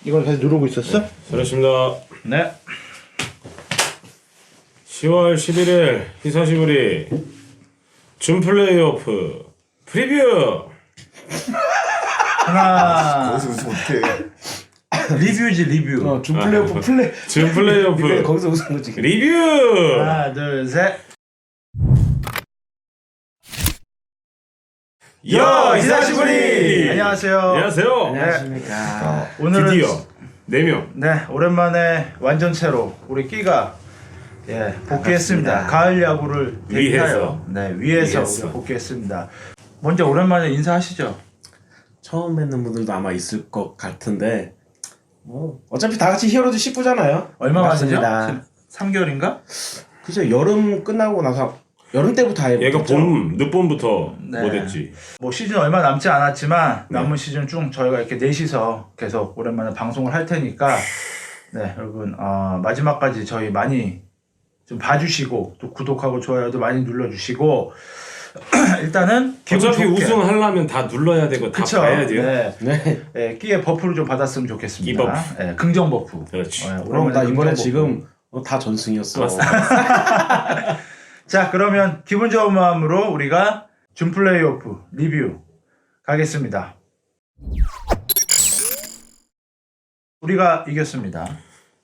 이걸 계속 누르고 있었어? 잘했습니다. 네. 10월 11일 히사시부리 준 플레이오프 프리뷰. 하나. 거기서 웃으면 어떡해. 리뷰지 리뷰. 준 플레이오프 준 플레이오프 거기서 웃은 거지. 리뷰. 하나 둘 셋. 야 히사시부리. 안녕하세요. 안녕하세요. 안녕하십니까. 오늘은 드디어 4명. 네 오랜만에 완전체로 우리 끼가 복귀했습니다. 반갑습니다. 가을 야구를 위해서. 위해서 위해서. 우리가 복귀했습니다. 먼저 오랜만에 인사하시죠. 처음 뵙는 분들도 아마 있을 것 같은데 어차피 다 같이 히어로즈 식구잖아요. 얼마 만이죠? 반갑습니다. 3개월인가? 그죠. 여름 끝나고 나서 여름 때부터 아예 얘가 못했죠? 늦봄부터 네. 못했지. 뭐 시즌 얼마 남지 않았지만 남은 시즌 쭉 저희가 이렇게 넷이서 계속 오랜만에 방송을 할 테니까 네 여러분 마지막까지 저희 많이 좀 봐주시고 또 구독하고 좋아요도 많이 눌러주시고 일단은 기분 어차피 좋게. 우승하려면 다 눌러야 되고 다 그쵸? 봐야 돼요. 네. 네. 네, 끼의 버프를 좀 받았으면 좋겠습니다. 끼 버프. 네, 긍정 버프. 그렇지. 네, 그럼 나 오랜만에 이번에 긍정 지금 다 전승이었어. 자 그러면 기분 좋은 마음으로 우리가 준 플레이오프 리뷰 가겠습니다. 우리가 이겼습니다.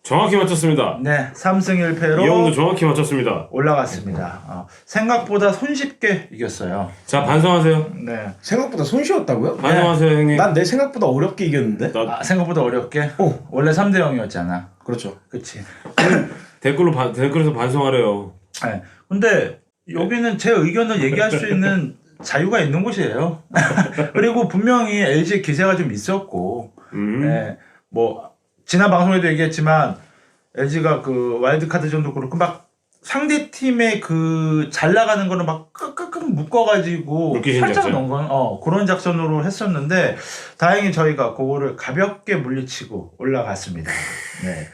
정확히 맞췄습니다. 네, 3승 1패로 이 형도 정확히 맞췄습니다. 올라갔습니다. 생각보다 손쉽게 이겼어요. 자 반성하세요. 네, 생각보다 손쉬웠다고요? 반성하세요 형님. 난 내 생각보다 어렵게 이겼는데. 생각보다 어렵게. 원래 3대 0이었잖아. 그렇죠. 그치? 댓글에서 반성하래요. 네. 근데 여기는 제 의견을 얘기할 수 있는 자유가 있는 곳이에요. 그리고 분명히 LG 기세가 좀 있었고, 네, 뭐 지난 방송에도 얘기했지만 LG가 그 와일드카드 정도 그렇고 막 상대 팀의 그 잘 나가는 거는 막 끄끄끄 묶어가지고 묶이신 살짝 작전. 넣은 건 그런 작전으로 했었는데 다행히 저희가 그거를 가볍게 물리치고 올라갔습니다. 네.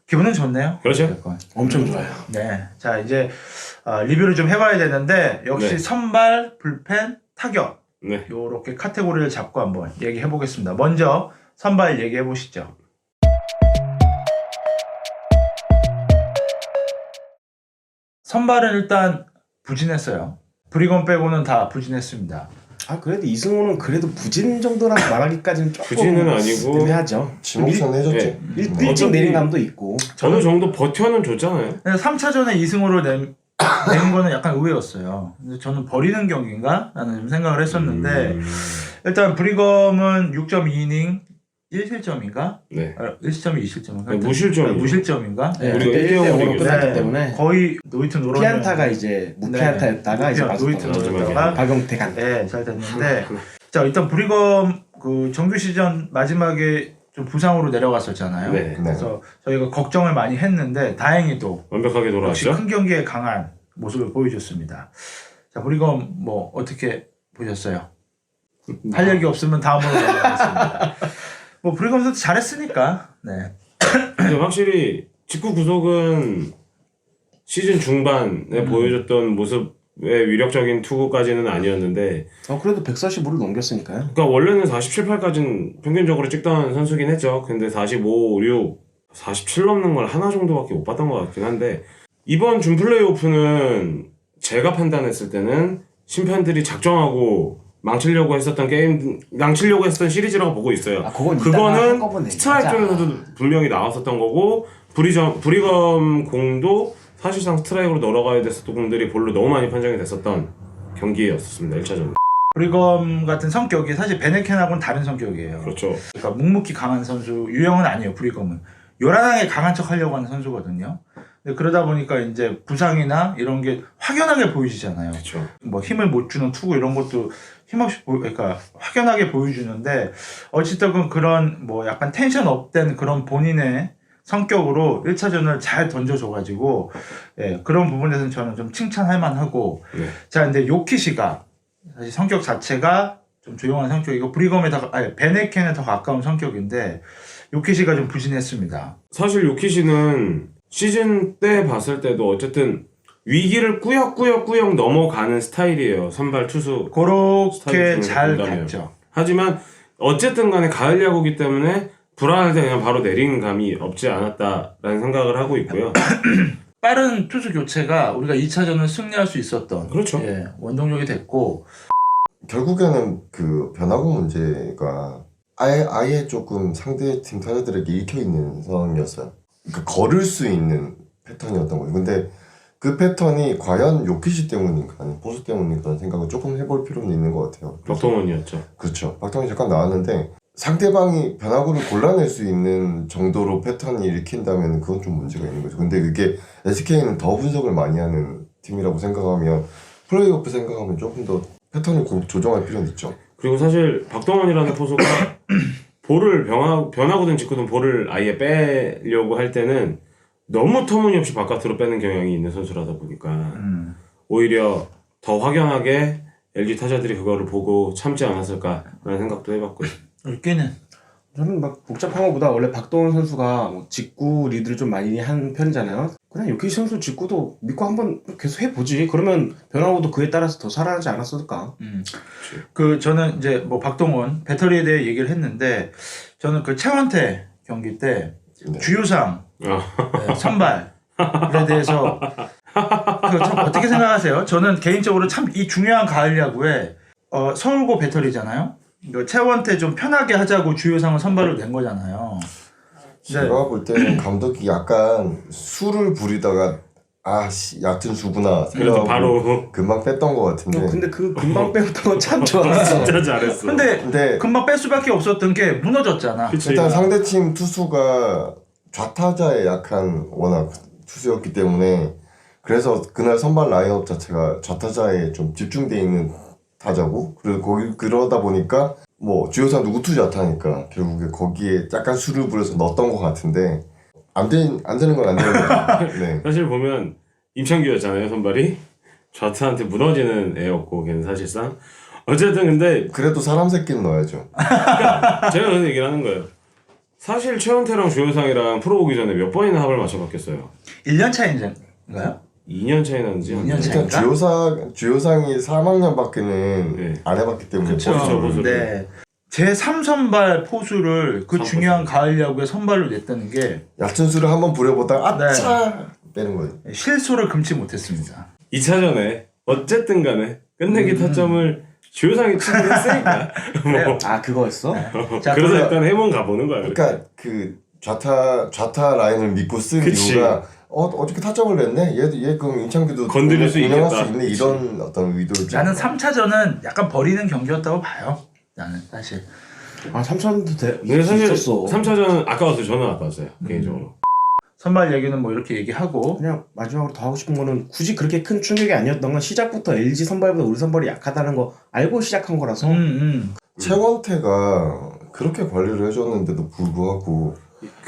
기분은 좋네요. 그렇죠. 어쨌건. 엄청 좋아요. 네. 자, 이제 리뷰를 좀 해봐야 되는데 역시 네. 선발, 불펜, 타격 네. 요렇게 카테고리를 잡고 한번 얘기해 보겠습니다. 먼저 선발 얘기해 보시죠. 선발은 일단 부진했어요. 브리건 빼고는 다 부진했습니다. 그래도 이승호는 그래도 부진 정도라 말하기까지는 조금 부진은 아니고 애매하죠. 지목선 해줬지. 네. 일찍 어차피- 내린 감도 있고. 어느 정도 버텨는 줬잖아요. 3차전에 이승호를 낸 거는 약간 의외였어요. 근데 저는 버리는 경기인가? 라는 좀 생각을 했었는데 일단 브리검은 6.2이닝 1실점인가? 네. 1실점이 2실점인가? 네, 무실점이죠. 무실점인가? 네, 우리가 그때 1대 0으로 1대 0으로 이겼어요. 끝났기 때문에 거의 노이트 노런 피안타가 이제 무피안타였다가 이제 노이트 맞았던 거죠. 노렸다가 박용택한. 네, 잘 됐는데 자 일단 브리검 그 정규 시즌 마지막에 좀 부상으로 내려갔었잖아요. 네. 그래서 저희가 걱정을 많이 했는데 다행히도 완벽하게 역시 돌아왔죠. 큰 경기에 강한 모습을 보여줬습니다. 자 브리검 뭐 어떻게 보셨어요? 할 얘기 없으면 다음으로 넘어가겠습니다. 뭐 브리검 선수 잘했으니까 네. 근데 확실히 직구 구속은 시즌 중반에 보여줬던 모습의 위력적인 투구까지는 아니었는데 그래도 145를 넘겼으니까요. 그러니까 원래는 47, 8까지는 평균적으로 찍던 선수긴 했죠. 근데 45, 6, 47 넘는 걸 하나 정도밖에 못 봤던 것 같긴 한데 이번 준 플레이오프는 제가 판단했을 때는 심판들이 작정하고 망치려고 했던 시리즈라고 보고 있어요. 그거는 스트라이크 쪽에서도 분명히 나왔었던 거고 브리검 공도 사실상 스트라이크로 넘어가야 됐었던 공들이 볼로 너무 많이 판정이 됐었던 경기였었습니다. 1차전. 브리검 같은 성격이 사실 베네켄하고는 다른 성격이에요. 그렇죠. 그러니까 묵묵히 강한 선수 유형은 아니에요. 브리검은 요란하게 강한 척 하려고 하는 선수거든요. 근데 그러다 보니까 이제 부상이나 이런 게 확연하게 보이시잖아요. 그렇죠. 뭐 힘을 못 주는 투구 이런 것도 힘없이 그러니까 확연하게 보여주는데 어쨌든 그런 뭐 약간 텐션 업된 그런 본인의 성격으로 1차전을 잘 던져줘가지고 그런 부분에서는 저는 좀 칭찬할 만하고 네. 자 근데 요키시가 사실 성격 자체가 좀 조용한 성격이고 브리검에 베네켄에 더 가까운 성격인데 요키시가 좀 부진했습니다. 사실 요키시는 시즌 때 봤을 때도 어쨌든 위기를 꾸역꾸역 넘어가는 스타일이에요. 선발 투수 그렇게 스타일 잘 본다면. 갔죠. 하지만 어쨌든 간에 가을 야구기 때문에 불안할 때 그냥 바로 내린 감이 없지 않았다라는 생각을 하고 있고요. 빠른 투수 교체가 우리가 2차전을 승리할 수 있었던 그렇죠. 예, 원동력이 됐고 결국에는 그 변화구 문제가 아예 조금 상대팀 타자들에게 읽혀 있는 상황이었어요. 그러니까 걸을 수 있는 패턴이었던 거예요. 근데 그 패턴이 과연 요키시 때문인가 아니면 보수 때문인가 생각을 조금 해볼 필요는 있는 것 같아요. 박동원이었죠. 그렇죠. 박동원이 잠깐 나왔는데 상대방이 변화구를 골라낼 수 있는 정도로 패턴이 읽힌다면 그건 좀 문제가 있는 거죠. 근데 그게 SK는 더 분석을 많이 하는 팀이라고 생각하면 플레이오프 생각하면 조금 더 패턴을 조정할 필요는 있죠. 그리고 사실 박동원이라는 포수가 볼을 변화구든 직구든 볼을 아예 빼려고 할 때는 너무 터무니없이 바깥으로 빼는 경향이 있는 선수라다 보니까 오히려 더 확연하게 LG 타자들이 그거를 보고 참지 않았을까라는 생각도 해봤고요. 읽기는 저는 막 복잡한 것보다 원래 박동원 선수가 뭐 직구 리드를 좀 많이 한 편이잖아요. 그냥 요키시 선수 직구도 믿고 한번 계속 해보지. 그러면 변화구도 그에 따라서 더 살아나지 않았을까? 그 저는 이제 뭐 박동원 배터리에 대해 얘기를 했는데 저는 그 최원태 경기 때 네. 주요상 네, 선발에 대해서 참 어떻게 생각하세요? 저는 개인적으로 참 이 중요한 가을 야구에 서울고 배터리잖아요. 최원태 좀 편하게 하자고 주요상을 선발로 낸 거잖아요. 제가 볼 때는 감독이 약간 수를 부리다가 얕은 수구나 그래서 생각하고 바로 금방 뺐던 것 같은데 근데 그 금방 빼었던 건 참 좋았어. 진짜 잘했어. 근데 금방 뺄 수밖에 없었던 게 무너졌잖아. 그치. 일단 상대팀 투수가 좌타자에 약한 워낙 투수였기 때문에 그래서 그날 선발 라인업 자체가 좌타자에 좀 집중돼 있는 타자고 그리고 그러다 보니까 뭐 주요상 누구 투수 좌타니까 결국에 거기에 약간 수를 부려서 넣었던 것 같은데 안 되는 건 안 되는 거죠. 네. 사실 보면 임창규였잖아요 선발이. 좌트한테 무너지는 애였고 걔는 사실상 어쨌든 근데 그래도 사람 새끼는 넣어야죠. 제가 그런 얘기를 하는 거예요. 사실 최원태랑 주효상이랑 프로 오기 전에 몇 번이나 합을 맞춰봤겠어요. 1년 차인가요? 2년 차이 나는지 2년 차이. 일단 주요상이 3학년밖에는 네. 안 해봤기 때문에 그렇죠. 보수를. 네. 제 3선발 포수를 그 3선발. 중요한 가을 야구에 선발로 냈다는 게 얕은 수를 한번 부려보다가 네. 아차 빼는 거예요. 실수를 금치 못했습니다. 2차전에 어쨌든 간에 끝내기 타점을 주효상이 치긴 했으니까 뭐. 아 그거였어? 자, 그래서 그래서- 일단 해본 가보는 거야. 그러니까 그 좌타 라인을 믿고 쓴 그치. 이유가 어저께 타점을 냈네. 얘 그럼 임창규도 건드릴 수 운영할 있겠다. 수 있네 이런 어떤 의도였지. 나는 3차전은 약간 버리는 경기였다고 봐요. 나는 사실. 아 3천도 근데 사실 있었어. 3차전은 아까웠어요. 저는 아까웠어요. 개인적으로. 선발 얘기는 뭐 이렇게 얘기하고 그냥 마지막으로 더 하고 싶은 거는 굳이 그렇게 큰 충격이 아니었던 건 시작부터 LG 선발보다 우리 선발이 약하다는 거 알고 시작한 거라서 최원태가 그렇게 관리를 해줬는데도 불구하고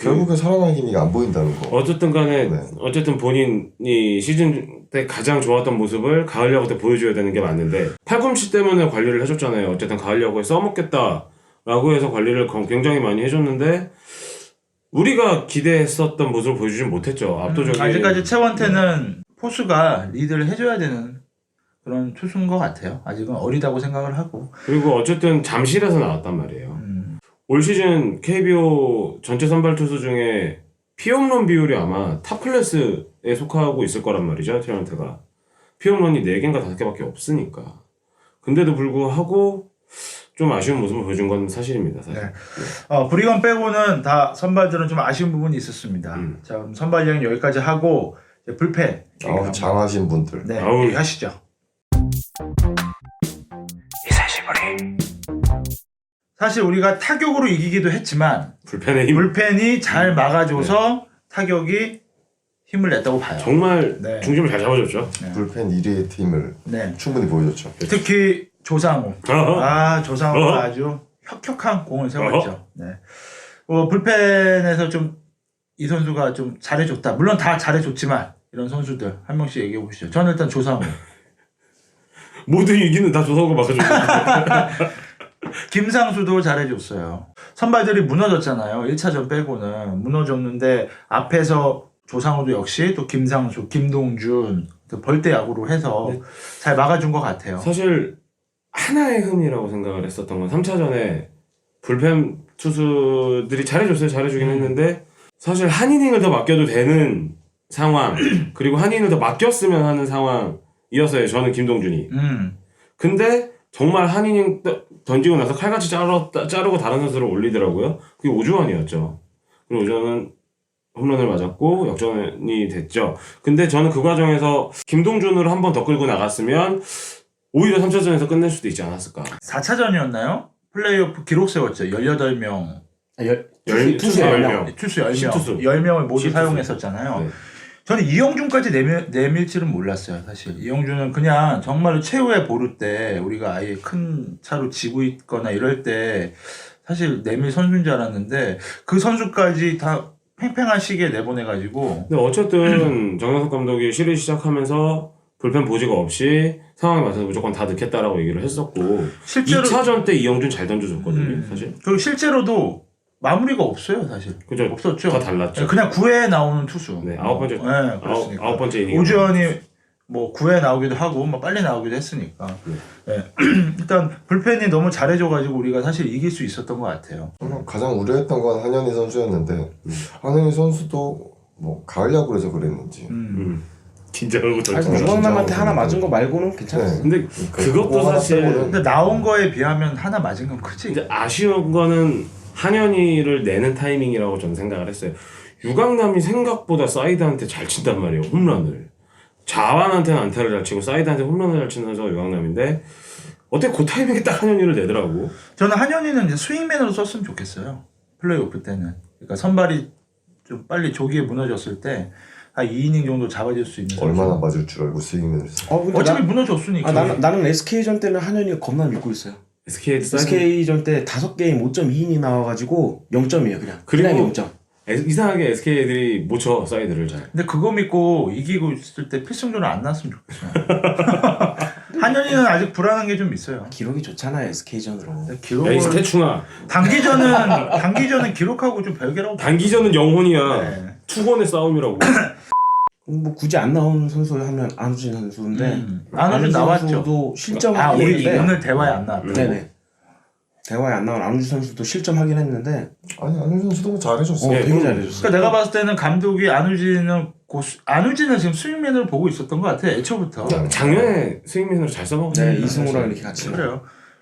결국에 살아나는 힘이 안 보인다는 거. 어쨌든 간에 네. 어쨌든 본인이 시즌 때 가장 좋았던 모습을 가을 야구 때 보여줘야 되는 게 맞는데 팔꿈치 때문에 관리를 해줬잖아요. 어쨌든 가을 야구에 써먹겠다라고 해서 관리를 굉장히 많이 해줬는데 우리가 기대했었던 모습을 보여주진 못했죠. 압도적인 아직까지 최원태는 포수가 리드를 해줘야 되는 그런 투수인 것 같아요. 아직은 어리다고 생각을 하고. 그리고 어쨌든 잠실에서 나왔단 말이에요. 올 시즌 KBO 전체 선발 투수 중에 피홈런 비율이 아마 탑 클래스에 속하고 있을 거란 말이죠. 최원태가 피홈런이 4개인가 5개밖에 없으니까. 근데도 불구하고 좀 아쉬운 모습을 보여준 건 사실입니다. 사실. 네. 브리건 빼고는 다 선발들은 좀 아쉬운 부분이 있었습니다. 자, 그럼 선발 이야기 여기까지 하고 이제 불펜. 장하신 분들. 네, 아우. 얘기하시죠. 이사시머리. 사실 우리가 타격으로 이기기도 했지만 불펜의 힘 불펜이 잘 막아줘서 타격이 힘을 냈다고 봐요. 정말 네. 중심을 잘 잡아줬죠. 불펜 1위의 팀을 네. 충분히 보여줬죠. 특히 조상우. 어허. 조상우가 아주 혁혁한 공을 세웠죠. 네. 불펜에서 좀 이 선수가 좀 잘해줬다. 물론 다 잘해줬지만 이런 선수들 한 명씩 얘기해 보시죠. 저는 일단 조상우. 모든 위기는 다 조사하고 막아줬죠. 김상수도 잘해줬어요. 선발들이 무너졌잖아요. 1차전 빼고는 무너졌는데 앞에서 조상우도 역시 또 김상수, 김동준 벌떼 야구로 해서 네. 잘 막아준 것 같아요. 사실 하나의 흠이라고 생각을 했었던 건 3차전에 불펜 투수들이 잘해줬어요. 잘해주긴 했는데 사실 한 이닝을 더 맡겨도 되는 상황 그리고 한 이닝을 더 맡겼으면 하는 상황이었어요. 저는 김동준이. 근데 정말 한 이닝 던지고 나서 칼같이 자르고 다른 선수를 올리더라고요. 그게 오주환이었죠. 그리고 오주환은 홈런을 맞았고 역전이 됐죠. 근데 저는 그 과정에서 김동준으로 한 번 더 끌고 나갔으면 오히려 3차전에서 끝낼 수도 있지 않았을까. 4차전이었나요? 플레이오프 기록 세웠죠. 18명. 투수 10명. 투수 10명. 신투수. 10명을 모두 신투수. 사용했었잖아요. 네. 저는 이영준까지 내밀 줄은 몰랐어요, 사실. 이영준은 그냥 정말로 최후의 보루 때 우리가 아예 큰 차로 지고 있거나 이럴 때 사실 내밀 선수인 줄 알았는데 그 선수까지 다 팽팽한 시기에 내보내가지고. 근데 어쨌든 정영석 감독이 시리즈 시작하면서 불펜 보지가 없이 상황에 맞춰서 무조건 다 넣겠다라고 얘기를 했었고 실제로 2차전 때 이영준 잘 던져줬거든요, 사실. 그리고 실제로도 마무리가 없어요, 사실. 그죠? 없었죠. 다 달랐죠. 그냥 9회에 나오는 투수. 네, 아홉 번째 그렇습니까. 아홉 번째 이닝. 오주환이 뭐 9회 나오기도 하고 뭐 빨리 나오기도 했으니까. 네. 일단 불펜이 너무 잘해줘가지고 우리가 사실 이길 수 있었던 것 같아요. 가장 우려했던 건 한현희 선수였는데 한현희 선수도 뭐 가을 야구에서 그랬는지 긴장하고 아니, 던져. 유광남한테 하나 맞은 거 말고는 괜찮았어. 네. 근데 그것도 사실 근데 나온 거에 비하면 하나 맞은 건 크지. 이제 아쉬운 거는 한현희를 내는 타이밍이라고 저는 생각을 했어요. 유강남이 생각보다 사이드한테 잘 친단 말이에요. 홈런을. 좌완한테는 안타를 잘 치고 사이드한테 홈런을 잘 치는 선수가 유강남인데 어떻게 그 타이밍에 딱 한현희를 내더라고. 저는 한현희는 이제 스윙맨으로 썼으면 좋겠어요. 플레이오프 때는. 그러니까 선발이 좀 빨리 조기에 무너졌을 때 한 2이닝 정도 잡아줄 수 있는 선수. 얼마나 맞을 줄 알고 스윙을 했어요. 근데 어차피 무너졌으니까. 나는 SK전 때는 한현이가 겁나 믿고 있어요. SK전 때 5게임 5.2인이 나와가지고 0점이에요 그냥. 그리고 그냥 0점. 이상하게 SK 애들이 못 쳐 사이드를 잘. 근데 그거 믿고 이기고 있을 때 필승조는 안 났으면 좋겠어요. 한현희는 아직 불안한 게 좀 있어요. 기록이 좋잖아요 SK전으로. 기록을 에이스 태충아. 단기전은 기록하고 좀 별개라고. 단기전은 영혼이야. 네. 투혼의 싸움이라고. 뭐 굳이 안 나온 선수 하면 안우진 선수인데 안우진 나왔죠. 선수도 실점하긴 아 우리 했는데 오늘 대화에 안 나왔다. 네네. 대화에 안 나온 안우진 선수도 실점하긴 했는데 아니 안현 선수도 잘해줬어요. 네, 되게 그럼- 잘해줬어. 그러니까 내가 봤을 때는 감독이 안우진은 지금 스윙맨으로 보고 있었던 것 같아. 애초부터. 작년에 스윙맨으로 잘 써먹었어요. 네 이승우랑 이렇게 같이. 그래요.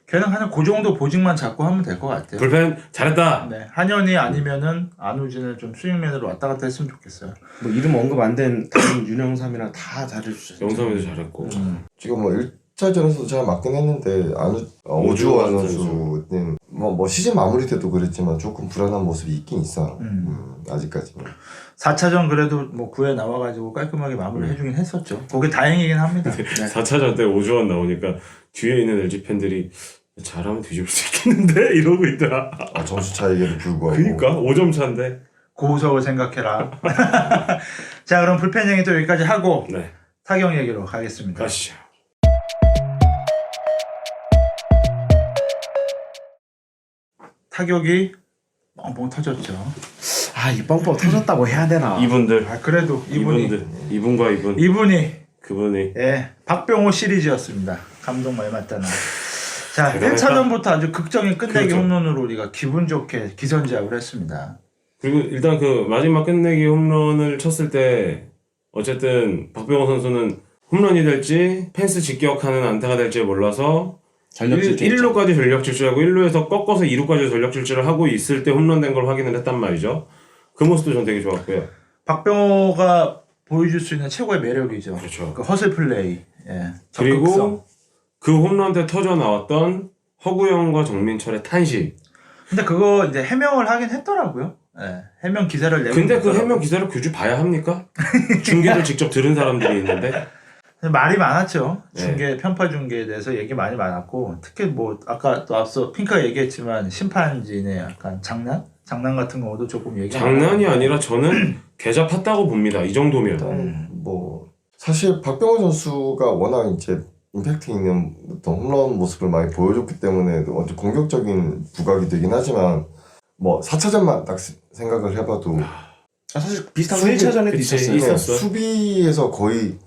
걔는 그냥 그 정도 보직만 잡고 하면 될 것 같아요. 불펜 잘했다. 네, 한현희 아니면은 안우진을 좀 스윙맨으로 왔다 갔다 했으면 좋겠어요. 뭐 이름 언급 안 된 다른 윤영삼이랑 다 잘해주셨어요. 영삼이도 잘했고. 지금 뭐 1차전에서도 잘 맞긴 했는데 오주환 선수는 뭐 시즌 마무리 때도 그랬지만 조금 불안한 모습이 있긴 있어요. 아직까지는. 4차전 그래도 뭐 9회 나와가지고 깔끔하게 마무리 해주긴 했었죠. 그게 다행이긴 합니다. 네. 4차전 때 오주환 나오니까 뒤에 있는 LG 팬들이 잘하면 뒤집을 수 있겠는데 이러고 있더라. 점수 차이에도 불구하고. 그러니까 5점 차인데. 고우석을 생각해라. 자, 그럼 불펜 얘기 또 여기까지 하고 네. 타격 얘기로 가겠습니다. 가시죠. 타격이 뻥뻥 터졌죠. 이 뻥뻥 터졌다고 해야 되나? 이분들. 그래도 이분과 이분. 이분이 그분이. 예, 박병호 시리즈였습니다. 감독 말 맞다나. 자, 대단했다. 1차전부터 아주 극적인 끝내기 그렇죠. 홈런으로 우리가 기분 좋게 기선제압을 했습니다. 그리고 일단 그 마지막 끝내기 홈런을 쳤을 때 어쨌든 박병호 선수는 홈런이 될지 펜스 직격하는 안타가 될지 몰라서 전력 질주. 1루까지 전력 질주하고 1루에서 꺾어서 2루까지 전력 질주를 하고 있을 때 홈런 된 걸 확인을 했단 말이죠. 그 모습도 전 되게 좋았고요. 박병호가 보여줄 수 있는 최고의 매력이죠. 그렇죠. 그 허슬 플레이. 예. 적극성. 그리고 그 홈런 때 터져 나왔던 허구영과 정민철의 탄식. 근데 그거 이제 해명을 하긴 했더라고요. 예. 해명 기사를 내고. 근데 그 있더라고요. 해명 기사를 굳이 봐야 합니까? 중계를 직접 들은 사람들이 있는데. 말이 많았죠. 네. 중계 편파 중계에 대해서 얘기 많이 많았고 특히 뭐 아까 또 앞서 핑크가 얘기했지만 심판진의 약간 장난 같은 경우도 조금 얘기. 장난이 아니라 저는 계좌 팠다고 봅니다. 이 정도면. 일단 뭐 사실 박병호 선수가 워낙 이제 임팩트 있는 어떤 홈런 모습을 많이 보여줬기 때문에 완전 공격적인 부각이 되긴 하지만 뭐 4차전만 딱 생각을 해봐도 사실 비슷한 거 1차전에도 그치, 있었어요. 있었어. 수비에서 거의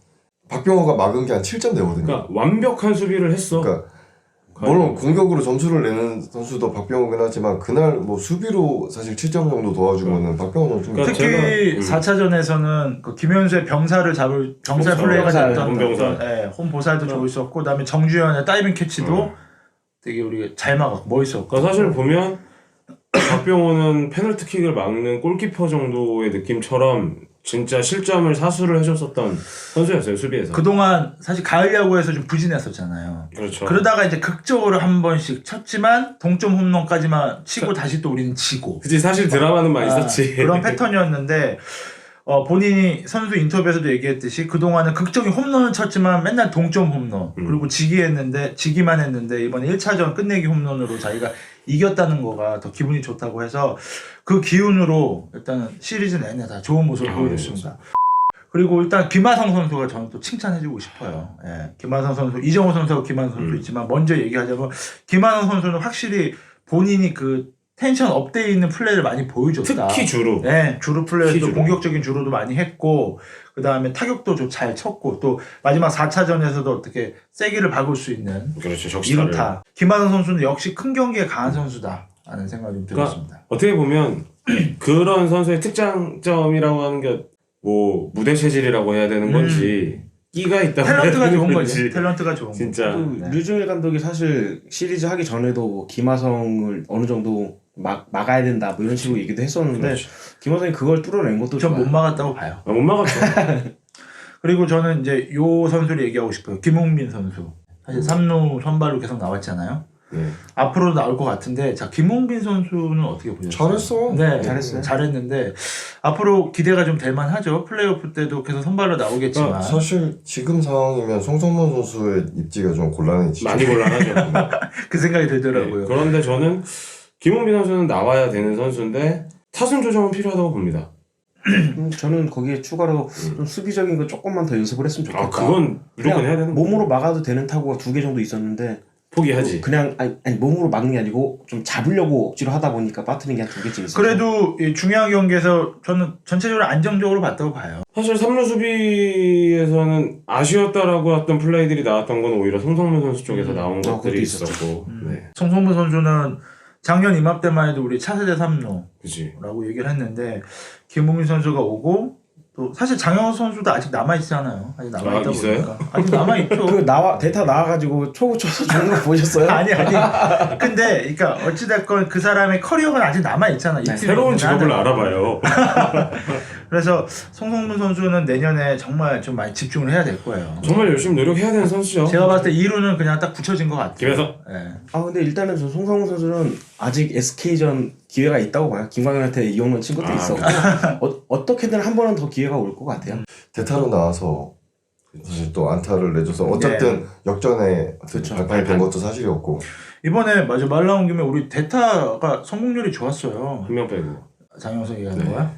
박병호가 막은 게 한 7점 되거든요. 그러니까 완벽한 수비를 했어. 그러니까 물론 공격으로 점수를 내는 선수도 박병호긴 하지만 그날 뭐 수비로 사실 7점 정도 도와준 거는 박병호 선수입니다. 특히 4차전에서는 그 김현수의 병살 플레이가 됐던 홈병살. 홈보살도 좋았었고 그다음에 정주현의 다이빙 캐치도 되게 우리가 잘 막았고 멋있었고. 그러니까 사실 보면 박병호는 페널티킥을 막는 골키퍼 정도의 느낌처럼 진짜 실점을 사수를 해줬었던 선수였어요, 수비에서. 그동안 사실 가을 야구에서 좀 부진했었잖아요. 그렇죠. 그러다가 이제 극적으로 한 번씩 쳤지만 동점 홈런까지만 치고 다시 또 우리는 지고. 그치, 사실 드라마는 많이 있었지. 그런 패턴이었는데 본인이 선수 인터뷰에서도 얘기했듯이 그동안은 극적인 홈런을 쳤지만 맨날 동점 홈런 그리고 지기만 했는데 이번에 1차전 끝내기 홈런으로 자기가 이겼다는 거가 더 기분이 좋다고 해서 그 기운으로 일단 시리즈 내내 다 좋은 모습을 보여줬습니다. 그리고 일단 김하성 선수가 저는 또 칭찬해주고 싶어요. 예, 김하성 선수, 이정호 선수하고 김하성 선수 있지만 먼저 얘기하자면 김하성 선수는 확실히 본인이 그 텐션 업돼 있는 플레이를 많이 보여줬다. 특히 주루. 네, 주루 플레이도 주루. 공격적인 주루도 많이 했고 그 다음에 타격도 좀 잘 쳤고 또 마지막 4차전에서도 어떻게 세기를 박을 수 있는 그렇죠, 적시타를. 이루타. 김하성 선수는 역시 큰 경기에 강한 선수다 하는 생각이 좀 들었습니다. 어떻게 보면 그런 선수의 특장점이라고 하는 게 뭐 무대 체질이라고 해야 되는 건지 끼가 있다고 해야 탤런트가 되는 좋은 건지. 거지. 탤런트가 좋은 진짜. 거. 또 류중일 감독이 사실 시리즈 하기 전에도 김하성을 어느 정도 막아야 된다 뭐 이런 식으로 얘기도 했었는데 그렇죠. 김하성이 그걸 뚫어낸 것도 전 좋아요. 못 막았다고 봐요. 못 막았죠. 그리고 저는 이제 요 선수를 얘기하고 싶어요. 김웅민 선수. 사실 3루 선발로 계속 나왔잖아요. 네. 앞으로도 나올 것 같은데 자 김웅빈 선수는 어떻게 보셨어요? 잘했어. 네, 잘했어요. 잘했는데 앞으로 기대가 좀 될 만하죠. 플레이오프 때도 계속 선발로 나오겠지만 그러니까 사실 지금 상황이면 송성문 선수의 입지가 좀 곤란해지죠. 많이 곤란하죠. 그 생각이 들더라고요. 네, 그런데 저는 김홍빈 선수는 나와야 되는 선수인데 타순 조정은 필요하다고 봅니다. 저는 거기에 추가로 좀 수비적인 거 조금만 더 연습을 했으면 좋겠다. 아, 그건 무조건 해야 되는 몸으로 막아도 되는 타구가 2개 정도 있었는데 포기하지. 그냥 아니 몸으로 막는 게 아니고 좀 잡으려고 억지로 하다 보니까 빠뜨린 게 한 2개쯤 있었어요. 그래도 이 중요한 경기에서 저는 전체적으로 안정적으로 봤다고 봐요. 사실 3루 수비에서는 아쉬웠다라고 했던 플레이들이 나왔던 건 오히려 송성문 선수 쪽에서 나온 그것도 것들이 있었죠. 있었고. 네. 송성문 선수는 작년 이맘때만 해도 우리 차세대 3루라고 그치. 얘기를 했는데 김웅민 선수가 오고 또 사실 장영호 선수도 아직 남아있잖아요. 아직 남아있다 있어요? 보니까 아직 남아있죠. 그 데이터 나와가지고 초구 쳐서 주는 거 보셨어요? 아니 근데 그러니까 어찌됐건 그 사람의 커리어가 아직 남아있잖아. 이 팀에 새로운 있는 직업을 한은. 알아봐요. 그래서 송성문 선수는 내년에 정말 좀 많이 집중을 해야 될 거예요. 정말 열심히 노력해야 되는 선수죠. 제가 봤을 때 2루는 그냥 딱 붙여진 것 같아요. 김혜성? 예. 아 근데 일단은 저 송성훈 선수는 아직 SK전 기회가 있다고 봐요. 김광현한테 이용만 친 것도 있었고 어떻게든 한 번은 더 기회가 올 것 같아요. 대타로 나와서 사실 또 안타를 내줘서 어쨌든 역전에 그렇죠. 발판이 된 것도 사실이었고 이번에 맞아 말 나온 김에 우리 대타가 성공률이 좋았어요. 한 명 빼고. 장영석 얘기하는 네. 거야?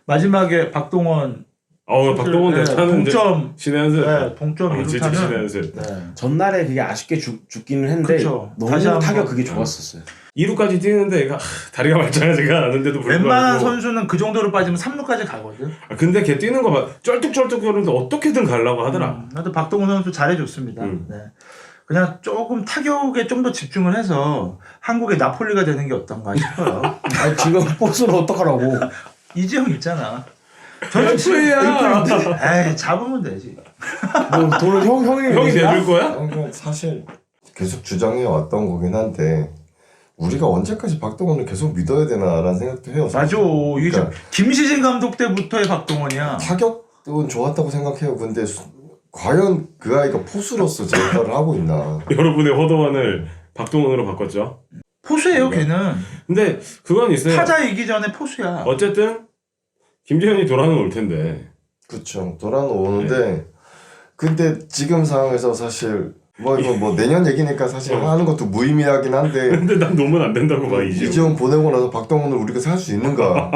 마지막에 박동원 박동원 네, 대타는 동점 신의 한수. 네, 동점 진짜 신의 2루타는 한수. 네. 전날에 그게 아쉽게 죽기는 했는데 그쵸. 너무 다시 한번. 타격 그게 좋았었어요. 2루까지 뛰는데 얘가 다리가 말짱하지가 않은데도 불구하고. 웬만한 선수는 그 정도로 빠지면 3루까지 가거든. 근데 걔 뛰는 거 봐. 쩔뚝쩔뚝 거리는데 어떻게든 가려고 하더라. 나도 박동원 선수 잘해줬습니다. 음. 네. 그냥 조금 타격에 좀 더 집중을 해서 한국의 나폴리가 되는 게 어떤가 싶어요. 아니, 지금 포스를 어떡하라고. 이지영 있잖아. 야 에이 잡으면 되지. 뭐 돈을 형이 형이 내주나? 내줄 거야? 그러니까 사실 계속 주장해 왔던 거긴 한데 우리가 언제까지 박동원을 계속 믿어야 되나라는 생각도 해요. 맞아. 이게 그러니까 김시진 감독 때부터의 박동원이야. 타격은 좋았다고 생각해요. 근데 과연 그 아이가 포수로서 제 역할을 하고 있나? 여러분의 허도원을 박동원으로 바꿨죠. 포수예요, 걔는. 근데 그건 있어요. 타자이기 전에 포수야. 어쨌든 김재현이 돌아는 올 텐데. 그렇죠. 돌아오는데 근데 지금 상황에서 사실 뭐 이거 뭐 내년 얘기니까 사실 하는 것도 무의미하긴 한데 근데 난 놓으면 안 된다고 봐 이제. 이지영 보내고 나서 박동원을 우리가 살 수 있는가?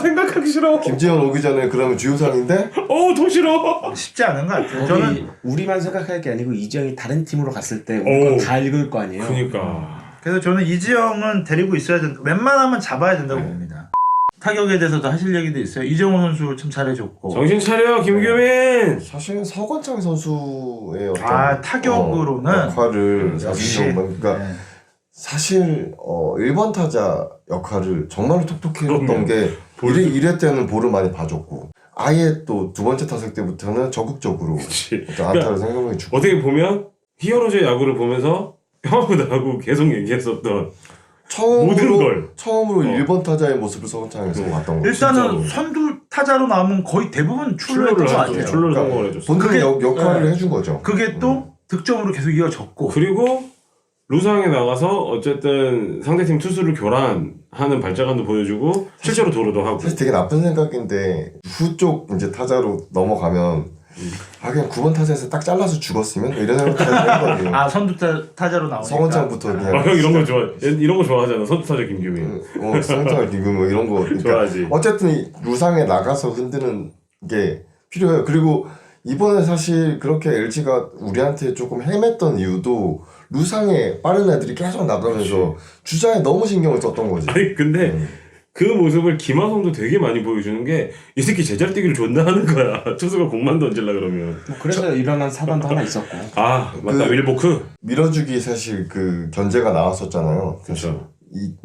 생각하기 싫어. 김지현 오기 전에 그러면 주요상인데 더 싫어. 쉽지 않은 것 같아요. 저는 저는 우리만 생각할 게 아니고 이지영이 다른 팀으로 갔을 때 우리 건 다 읽을 거 아니에요. 그니까. 그래서 저는 이지영은 데리고 있어야 된다. 웬만하면 잡아야 된다고 봅니다. 타격에 대해서도 하실 얘기도 있어요. 이정호 선수 참 잘해줬고. 정신 차려 김규민. 사실은 서건창 선수의 어떤 타격으로는 역할을 역시. 사실 그러니까 네. 사실 1번 타자 역할을 정말로 톡톡히 해줬던 그럼요. 게 1회 때는 볼을 많이 봐줬고 아예 또 두 번째 타석 때부터는 적극적으로 그치. 어떤 안타를 생각해 주고 어떻게 보면 히어로즈의 야구를 보면서 형하고 나하고 계속 얘기했었던 모든 걸. 처음으로 1번 타자의 모습을 서건창에서 봤던 거예요. 일단은 진짜로. 선두 타자로 나오면 거의 대부분 출루했던 것 같아요. 출루를 그러니까 성공을 해줬어. 본인의 그게- 역할을 네. 해준 거죠. 그게 또 득점으로 계속 이어졌고. 그리고 루상에 나가서 어쨌든 상대팀 투수를 교란하는 발자간도 보여주고 실제로 도루도 하고. 사실 되게 나쁜 생각인데 후 쪽 이제 타자로 넘어가면 그냥 9번 타자에서 딱 잘라서 죽었으면 이런 생각까지 했거든요. 선두 타자로 나오니까. 서건창부터 그냥 형 이런 거 좋아. 이런 거 좋아하잖아. 선두타자 김규민. 서건창 지금 뭐 이런 거 그러니까 좋아하지. 어쨌든 이 루상에 나가서 흔드는 게 필요해요. 그리고 이번에 사실 그렇게 LG가 우리한테 조금 헤맸던 이유도 루상에 빠른 애들이 계속 나가면서 주자에 너무 신경을 썼던 거지. 아니 근데 그 모습을 김하성도 되게 많이 보여주는 게 이 새끼 제자리 뛰기를 존나 하는 거야. 투수가 공만 던질라 그러면. 뭐 그래서 일어난 사단도 하나 있었고. 아 맞다 윌보크. 밀어주기 사실 그 견제가 나왔었잖아요. 그렇죠.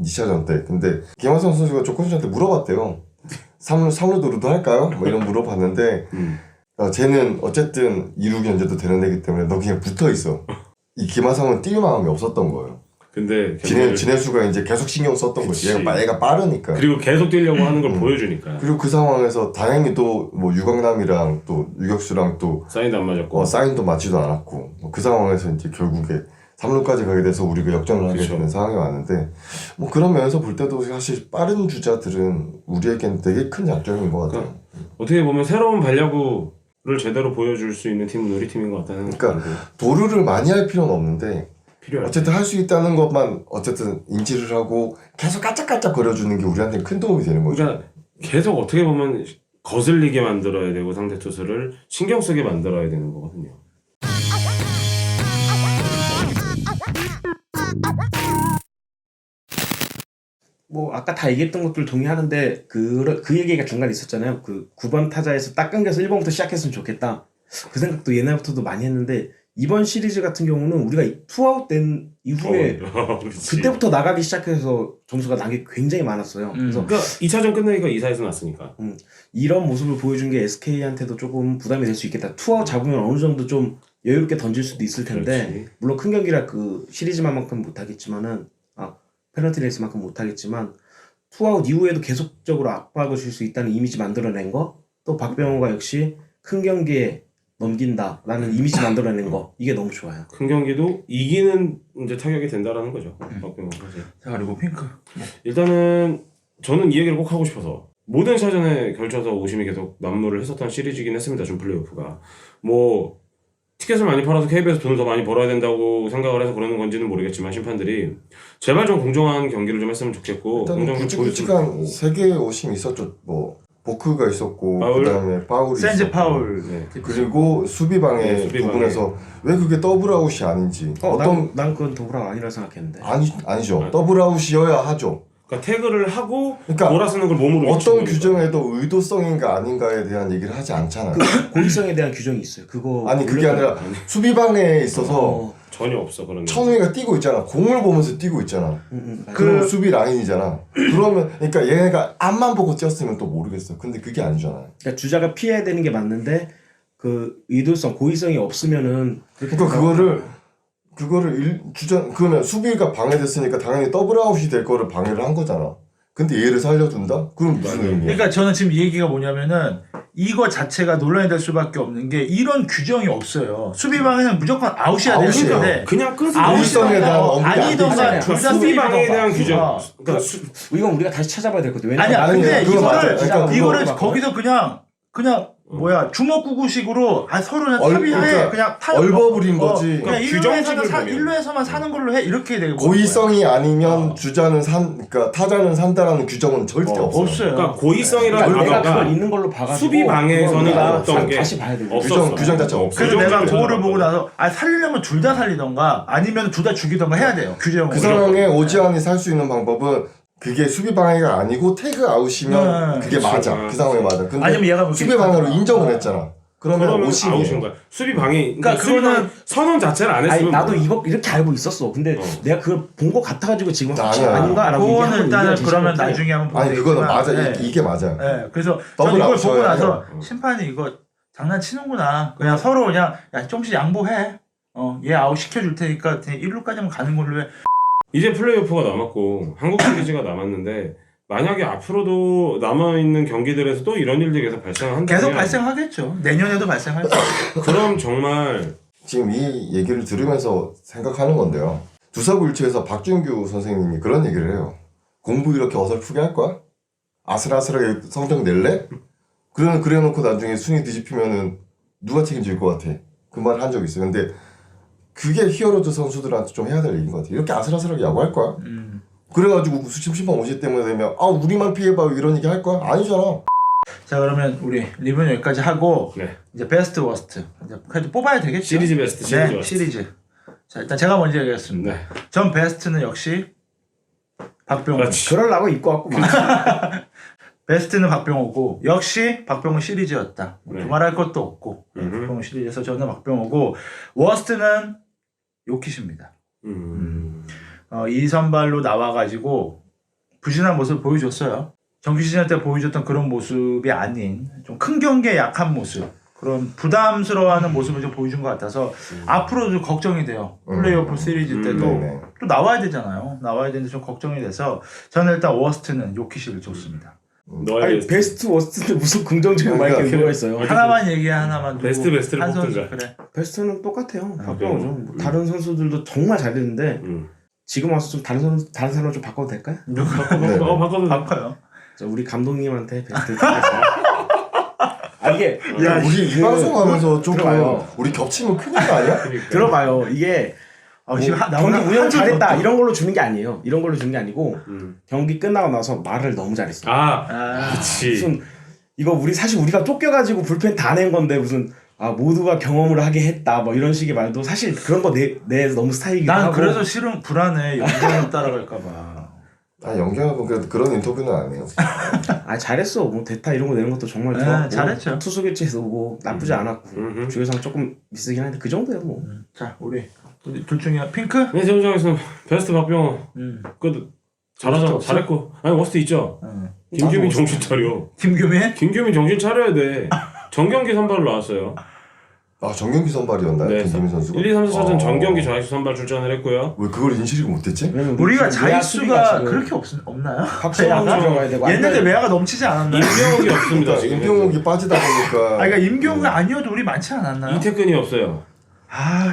2차전 때. 근데 김하성 선수가 조건 씨한테 물어봤대요. 3루 도루도 할까요? 뭐 이런 물어봤는데 쟤는 어쨌든 2루 견제도 되는 애기 때문에 너 그냥 붙어 있어. 이 김하성은 뛸 마음이 없었던 거예요. 근데 진해수가 이제 계속 신경 썼던 거지. 그치. 얘가 빠르니까. 그리고 계속 뛰려고 하는 걸 보여주니까. 그리고 그 상황에서 다행히 또 뭐 유강남이랑 또 유격수랑 또 사인도 안 맞았고. 사인도 맞지도 않았고 그 상황에서 이제 결국에 3루까지 가게 돼서 우리가 역전을 하게 그렇죠. 되는 상황이 왔는데 뭐 그런 면에서 볼 때도 사실 빠른 주자들은 우리에겐 되게 큰 장점인 것 같아요. 어떻게 보면 새로운 발야구를 제대로 보여줄 수 있는 팀은 우리 팀인 것 같다는 그러니까 생각이 도루를 많이 할 필요는 없는데 필요할 어쨌든 할 수 있다는 것만 어쨌든 인지를 하고 계속 깔짝깔짝 거려주는 게 우리한테 큰 도움이 되는 거죠. 그러니까 계속 어떻게 보면 거슬리게 만들어야 되고 상대 투수를 신경 쓰게 만들어야 되는 거거든요. 뭐 아까 다 얘기했던 것들 동의하는데 그 얘기가 중간에 있었잖아요. 그 9번 타자에서 딱 끊겨서 1번부터 시작했으면 좋겠다. 그 생각도 옛날부터도 많이 했는데 이번 시리즈 같은 경우는 우리가 투아웃 된 이후에 그치. 그때부터 나가기 시작해서 점수가 난 게 굉장히 많았어요. 그래서 그러니까 2차전 끝내니까 2사에서 났으니까. 이런 모습을 보여준 게 SK한테도 조금 부담이 될 수 있겠다. 투아웃 잡으면 어느 정도 좀 여유롭게 던질 수도 있을 텐데 그렇지. 물론 큰 경기라 그 시리즈만큼 못하겠지만은 페널티 레이스만큼 못하겠지만 투아웃 이후에도 계속적으로 압박을 줄 수 있다는 이미지 만들어낸 거, 또 박병호가 역시 큰 경기에 넘긴다라는 이미지 만들어낸 거, 이게 너무 좋아요. 큰 경기도 이기는 이제 타격이 된다라는 거죠. 박병호 사실. 자, 그리고 핑크. 일단은 저는 이 얘기를 꼭 하고 싶어서 모든 사전에 걸쳐서 오심이 계속 난무를 했었던 시리즈이긴 했습니다. 준 플레이오프가 뭐 티켓을 많이 팔아서 KBS 돈을 더 많이 벌어야 된다고 생각을 해서 그러는 건지는 모르겠지만 심판들이 제발 좀 공정한 경기를 좀 했으면 좋겠고 일단 공정하게 굵직굵직한 3개의 오심이 있었죠. 뭐 보크가 있었고 파울. 그다음에 파울이 센즈 있었고 파울. 네. 그리고 수비방해 네, 수비방해. 부분에서 왜 그게 더블아웃이 아닌지 난 그건 더불어 아니라 생각했는데. 아니죠. 더블아웃이어야 하죠. 그러니까 태그를 하고 그러니까 몰아쓰는 걸 몸으로 어떤 미치는 규정에도 의도성인가 아닌가에 대한 얘기를 하지 않잖아요. 고의성에 대한 규정이 있어요. 그거 아니 그게 아니라 수비방해에 있어서 전혀 없어 그런 게. 천우이가 뛰고 있잖아. 공을 보면서 뛰고 있잖아. 그 수비 라인이잖아. 그러면 그러니까 얘네가 앞만 보고 뛰었으면 또 모르겠어. 근데 그게 아니잖아요. 그러니까 주자가 피해야 되는 게 맞는데 그 의도성, 고의성이 없으면은 그렇게 그러니까 그러면 수비가 방해됐으니까 당연히 더블아웃이 될 거를 방해를 한 거잖아. 근데 얘를 살려둔다? 그럼 무슨 의미야? 그러니까 저는 지금 이 얘기가 뭐냐면은 이거 자체가 논란이 될 수밖에 없는 게 이런 규정이 없어요. 수비방에는 무조건 아웃이야 아웃이에요. 되는데 그냥 끈 아웃성에 대한 언급이 안 아니던가 되잖아요. 둘다 수비방해에 대한 규정. 그러니까 이건 우리가 다시 찾아봐야 될 것 같아요. 아니야. 아니, 근데 그거 맞아요. 이거를 그러니까 이거를 그거 거기서 그냥 뭐야 주먹구구식으로 서로 그냥 합의하에 그러니까 그냥 얼버무린 거지. 그냥 규정식을 보면. 1루에서만 사는 걸로 해 이렇게 되고 고의성이 아니면 주자는 그러니까 타자는 산다라는 규정은 절대 없어요. 없어요. 그러니까 고의성이라는 그러니까 내가 단어가 그걸 있는 걸로 봐가지고 수비 방해에서는 그걸 우리가 어떤 게 다시 봐야 돼요. 없었어. 규정 자체가 없어. 그래서 내가 규정식을 그거를 보고 들어봤거든. 나서 살리려면 둘 다 살리던가 아니면 둘 다 죽이던가 해야 돼요. 규정으로. 그 상황에 오지환이 살 수 있는 방법은 그게 수비 방해가 아니고 태그 아웃이면 그게 그치. 맞아. 그 상황에 맞아. 근데 아니면 얘가 뭐 수비 방해로 인정을 했잖아. 그러면 그러면 오심이에요. 아웃인 거야. 수비 방해. 그러니까 수비 그거는- 방해 선언 자체를 안 아니 했으면 나도 뭐. 이렇게 알고 있었어. 근데 내가 그걸 본 거 같아가지고 지금 확실히 아니야. 아닌가라고 그거는 일단은 얘기하는 그러면 의견을 나중에 한번 보면 아니 그거는 되겠지만, 맞아. 네. 이게 맞아. 네, 그래서 더블 저는 이걸 보고 아웃이어야 나서 해요. 심판이 이거 장난치는구나. 그냥 서로 그냥 야 조금씩 양보해. 얘 아웃 시켜줄 테니까 1루까지만 가는 걸로 해. 이제 플레이오프가 남았고 한국 시리즈가 남았는데 만약에 앞으로도 남아있는 경기들에서 또 이런 일들이 계속 발생한다면 계속 발생하겠죠. 내년에도 발생할 거예요. 그럼 정말 지금 이 얘기를 들으면서 생각하는 건데요. 두사구일체에서 박준규 선생님이 그런 얘기를 해요. 공부 이렇게 어설프게 할 거야? 아슬아슬하게 성적 낼래? 그래놓고 나중에 순위 뒤집히면은 누가 책임질 것 같아? 그 말 한 적 있어요. 근데 그게 히어로즈 선수들한테 좀 해야 될 얘기인 것 같아. 이렇게 아슬아슬하게 야구할 거야? 그래가지고 심판 오실 때문에 되면 우리만 피해봐 이런 얘기 할 거야? 아니잖아. 자 그러면 우리 리뷰는 여기까지 하고 네. 이제 베스트 워스트 이제 그래도 뽑아야 되겠죠. 시리즈 베스트, 시리즈 네, 워스트. 시리즈. 자 일단 제가 먼저 얘기하겠습니다. 네. 전 베스트는 역시 박병호. 그렇지. 그러려고 입고 왔구만. 베스트는 박병호고 역시 박병호 시리즈였다. 네. 두말할 것도 없고 박병호 시리즈에서 저는 박병호고 워스트는 요키시입니다. 이 선발로 나와가지고 부진한 모습을 보여줬어요. 정규 시즌 때 보여줬던 그런 모습이 아닌 좀 큰 경기에 약한 모습, 그런 부담스러워하는 모습을 좀 보여준 것 같아서 앞으로도 걱정이 돼요. 플레이오프 시리즈 때도 네네. 또 나와야 되잖아요. 나와야 되는데 좀 걱정이 돼서 저는 일단 워스트는 요키시를 줬습니다. 너의 아니 베스트 워스트인데 무슨 긍정적인 그러니까 말이 뭐가 있어요? 하나만 얘기해 하나만 두고 베스트를 한 선수, 뽑든가. 그래. 베스트는 똑같아요. 박병호죠. 그래요? 뭐 다른 선수들도 정말 잘했는데 지금 와서 좀 다른 사람을 좀 바꿔도 될까요? 바꿔도 바꿔요. 우리 감독님한테 베스트 드리겠습니다. 이게 야, 우리 이 방송하면서 조금 들어봐요. 우리 겹치면 큰일 아니야? 들어봐요. 이게 지금 경기 운영 한 잘했다 줄도 이런 걸로 주는 게 아니에요. 이런 걸로 주는 게 아니고 경기 끝나고 나서 말을 너무 잘했어. 그치. 무슨 이거 사실 우리가 쫓겨가지고 불펜 다 낸 건데 무슨 모두가 경험을 하게 했다 뭐 이런 식의 말도 사실 그런 거 내 너무 스타일이기도 난 하고. 그래서 실은 불안해. 영상을 따라갈까봐. 영경은 그런 인터뷰는 안 해요. 잘했어. 뭐 대타 이런 거 내는 것도 정말 네, 좋았고 잘했죠. 투수 교체에서 뭐 나쁘지 않았고 주의상 조금 미스긴 한데 그 정도야 뭐. 자 우리 둘 중에 핑크? 네, 제 입장에서는 베스트 박병호. 그래도 워스트 없어? 잘했고. 아니 워스트 있죠. 김규민 정신 차려. 김규민? 김규민 정신 차려야 돼. 정경기 선발로 나왔어요. 정경기 선발이었나요? 네. 김규민 선수가? 1, 2, 3, 4전 정경기 좌익수 선발 출전을 했고요. 왜 그걸 인식을 못했지? 왜냐면 우리가 지금 외야 수비가 자릿수가 지금 그렇게 없나요? 박성호 들어가야 되고 옛날에 외야가 넘치지 않았나요? 임병욱이 없습니다. 그러니까 지금 임병욱이 빠지다 보니까 그러니까 임경우가 아니어도 우리 많지 않았나요? 이태근이 없어요.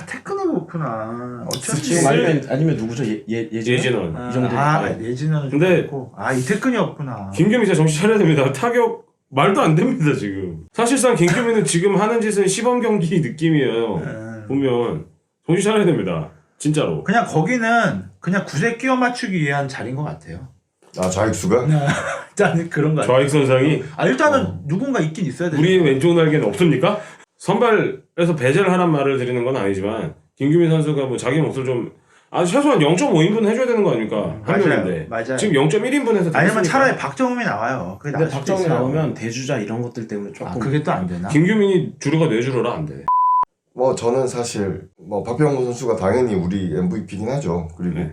테크닉 없구나. 어쩐지. 지금 아니면 누구죠? 예진원. 이 정도. 예진원은 좀 근데 그렇고. 이태근이 없구나. 김규민 진짜 정신 차려야 됩니다. 타격 말도 안 됩니다 지금. 사실상 김규민은 지금 하는 짓은 시범 경기 느낌이에요. 보면 정신 차려야 됩니다. 진짜로. 그냥 거기는 그냥 구세 끼워 맞추기 위한 자리인 것 같아요. 좌익수가? 일단 그런 거 같아요. 좌익 선상이 일단은 누군가 있긴 있어야 돼. 우리의 왼쪽 날개는 없습니까? 선발에서 배제를 하란 말을 드리는 건 아니지만 김규민 선수가 뭐 자기 몫을 좀 최소한 0.5인분 해줘야 되는 거 아닙니까? 한 맞아요. 명인데 맞아요. 지금 0.1인분에서 아니면 차라리 박정음이 나와요. 그게 근데 나을 수도 박정희 있어요. 나오면 대주자 이런 것들 때문에 조금 그게 또 안 되나? 김규민이 주루가 내주러라 안 돼. 저는 사실 박병호 선수가 당연히 우리 MVP긴 하죠. 그리고 네.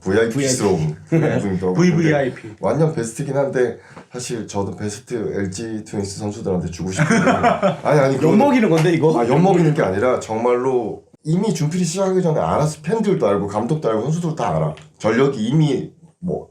VIP스러운 분이기도 하고. 근데 VVIP. 완전 베스트긴 한데 사실 저도 베스트 LG 트윈스 선수들한테 주고 싶은데 아니 엿 먹이는 건데 이거? 엿먹이는 게 아니라 정말로 이미 준필이 시작하기 전에 알아서 팬들도 알고 감독도 알고 선수들도 다 알아. 전력이 이미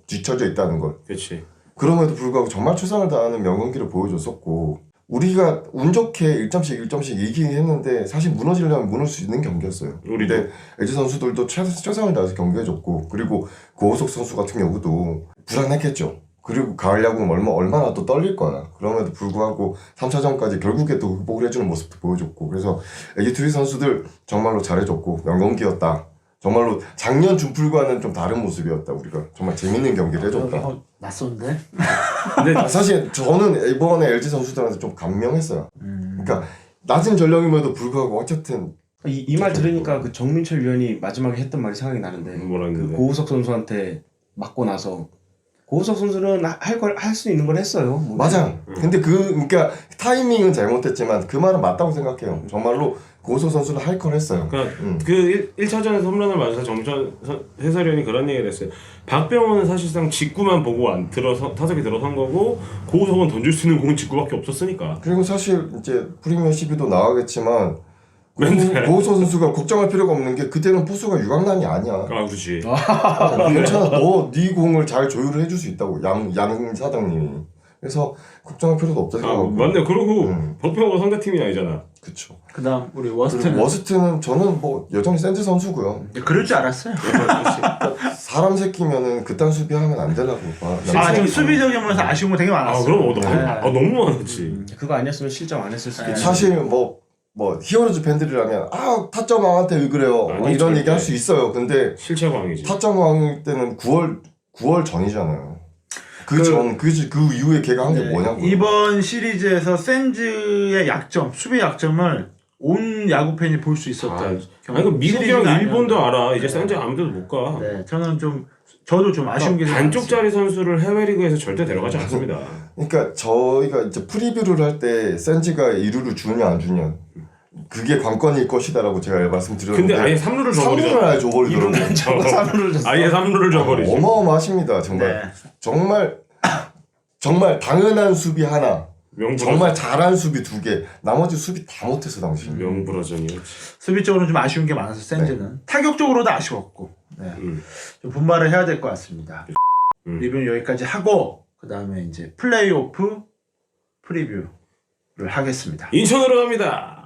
뒤처져 있다는 걸. 그렇지. 그럼에도 불구하고 정말 최선을 다하는 명경기를 보여줬었고 우리가 운 좋게 1점씩 이기긴 했는데 사실 무너지려면 무너질 수 있는 경기였어요. 근데 LG 선수들도 최선을 다해서 경기해줬고 그리고 고호석 선수 같은 경우도 불안했겠죠. 그리고 가을 야구는 얼마나 또 떨릴 거야. 그럼에도 불구하고 3차전까지 결국에 또 극복을 해주는 모습도 보여줬고 그래서 LG 트윈 선수들 정말로 잘해줬고 명경기였다. 정말로 작년 준풀과는 좀 다른 모습이었다. 우리가 정말 재밌는 경기를 해줬다. 낯선데? 근데 사실 저는 이번에 LG 선수들한테 좀 감명했어요. 그러니까 낮은 전력임에도 불구하고 어쨌든 이 말 들으니까 그 정민철 위원이 마지막에 했던 말이 생각이 나는데 뭐라 그 했는데? 고우석 선수한테 맞고 나서 고우석 선수는 할 수 있는 걸 했어요. 뭐. 맞아요. 근데 그러니까 타이밍은 잘못했지만 그 말은 맞다고 생각해요. 정말로 고우석 선수는 할 걸 했어요. 그러니까 그 1차전에서 홈런을 맞아서 정천 해설위원이 그런 얘기를 했어요. 박병호는 사실상 직구만 보고 안 들어서 타석에 들어선 거고 고우석은 던질 수 있는 공은 직구밖에 없었으니까. 그리고 사실 이제 프리미어 12도 나가겠지만 맨날. 고우석 선수가 걱정할 필요가 없는 게 그때는 포수가 유강난이 아니야. 아 그렇지. 괜찮아. 네 공을 잘 조율을 해줄 수 있다고 양 사장님이. 그래서 걱정할 필요도 없다 아 생각하고. 맞네. 그리고 박병호가 상대팀이 아니잖아. 그쵸. 그다음 우리 그리고 워스트는 워스트는 저는 뭐 여전히 센즈 선수고요. 그럴 줄 알았어요. 사람 새끼면은 그딴 수비하면 안 되려고 봐. 좀 수비적인 면에서 아쉬운 거 되게 아 많았어요. 그럼 네. 너무 많았지. 그거 아니었으면 실점 안 했을 수도 있지. 사실 뭐 히어로즈 팬들이라면 타점왕한테 왜 그래요? 아니, 이런 절대. 얘기 할 수 있어요. 근데 실체광이지. 타점왕일 때는 9월 전이잖아요. 그 이후에 걔가 한 게 네, 뭐냐고. 이번 시리즈에서 샌즈의 약점, 수비 약점을 온 야구 팬이 볼 수 있었다. 아니 그 미국이랑 일본도 알아. 이제 산지 아무데도 못 가. 네, 저도 좀 아쉬운 게 반쪽짜리 선수를 해외 리그에서 절대 데려가지 않습니다. 그러니까 저희가 이제 프리뷰를 할 때 센지가 2루를 주냐 안 주냐 그게 관건일 것이다라고 제가 말씀드렸는데 근데 아예 3루를 3루를 줘버리죠. 아예 줘버리더라고요. 3루를 줬어. 아예 3루를 줘버리죠. 어마어마하십니다. 정말 네. 정말 당연한 수비 하나, 명불허. 정말 잘한 수비 2개, 나머지 수비 다 못했어 당시. 명불허전이었지. 수비적으로 좀 아쉬운 게 많아서 샌즈는 타격적으로도 아쉬웠고 네. 좀 분발을 해야 될 것 같습니다. 리뷰는 여기까지 하고 그 다음에 이제 플레이오프 프리뷰를 하겠습니다. 인천으로 갑니다.